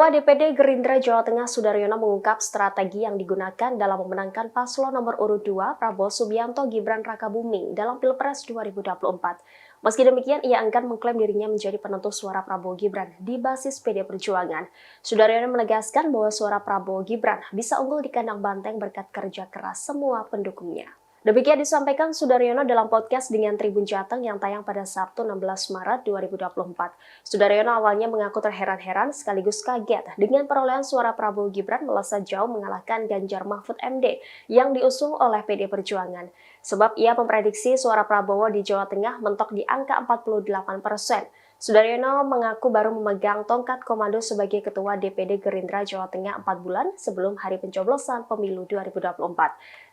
Ketua DPD Gerindra Jawa Tengah Sudaryono mengungkap strategi yang digunakan dalam memenangkan paslon nomor urut 2 Prabowo Subianto Gibran Rakabuming dalam Pilpres 2024. Meski demikian, ia enggan mengklaim dirinya menjadi penentu suara Prabowo Gibran di basis PD Perjuangan. Sudaryono menegaskan bahwa suara Prabowo Gibran bisa unggul di kandang banteng berkat kerja keras semua pendukungnya. Demikian disampaikan Sudaryono dalam podcast dengan Tribun Jateng yang tayang pada Sabtu 16 Maret 2024. Sudaryono awalnya mengaku terheran-heran sekaligus kaget dengan perolehan suara Prabowo Gibran melesat jauh mengalahkan Ganjar Mahfud MD yang diusung oleh PD Perjuangan. Sebab ia memprediksi suara Prabowo di Jawa Tengah mentok di angka 48%. Sudaryono mengaku baru memegang tongkat komando sebagai Ketua DPD Gerindra Jawa Tengah 4 bulan sebelum hari pencoblosan pemilu 2024.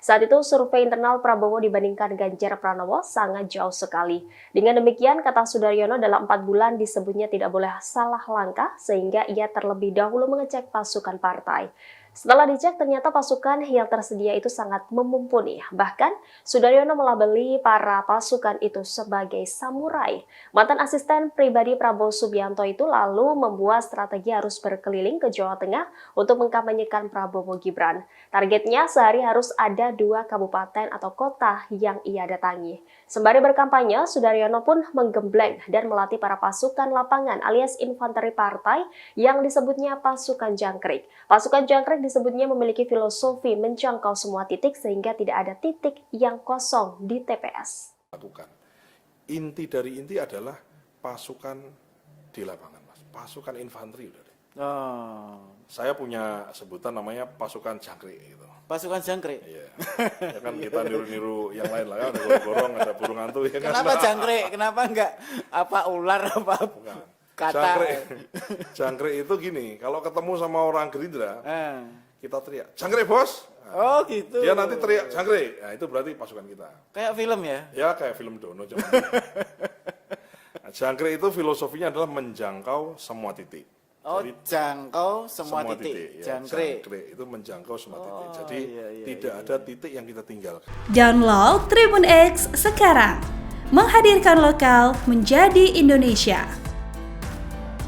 Saat itu survei internal Prabowo dibandingkan Ganjar Pranowo sangat jauh sekali. Dengan demikian, kata Sudaryono, dalam 4 bulan disebutnya tidak boleh salah langkah sehingga ia terlebih dahulu mengecek pasukan partai. Setelah dicek, ternyata pasukan yang tersedia itu sangat mumpuni. Bahkan, Sudaryono melabeli para pasukan itu sebagai samurai. Mantan asisten pribadi Prabowo Subianto itu lalu membuat strategi harus berkeliling ke Jawa Tengah untuk mengkampanyekan Prabowo Gibran. Targetnya sehari harus ada 2 kabupaten atau kota yang ia datangi. Sembari berkampanye, Sudaryono pun menggembleng dan melatih para pasukan lapangan alias infanteri partai yang disebutnya pasukan jangkrik. Pasukan jangkrik disebutnya memiliki filosofi menjangkau semua titik sehingga tidak ada titik yang kosong di TPS. Inti dari inti adalah pasukan di lapangan, Mas. Pasukan infanteri udah deh. Saya punya sebutan namanya pasukan jangkrik gitu. Pasukan jangkrik? Iya. Ya kan kita niru-niru yang lain lah, ada gorong-gorong, ada burung hantu. Ya kan? Kenapa jangkrik? Kenapa enggak ular apa? Bukan. Kata. Jangkrik itu gini, kalau ketemu sama orang Gerindra, kita teriak, jangkrik bos. Oh gitu. Dia nanti teriak jangkrik, nah itu berarti pasukan kita. Kayak film ya? Ya kayak film Dono. Nah, jangkrik itu filosofinya adalah menjangkau semua titik. Oh, jadi, jangkau semua titik. Ya, jangkrik itu menjangkau semua titik. Jadi tidak ada titik yang kita tinggalkan. Download Tribun X sekarang. Menghadirkan lokal menjadi Indonesia.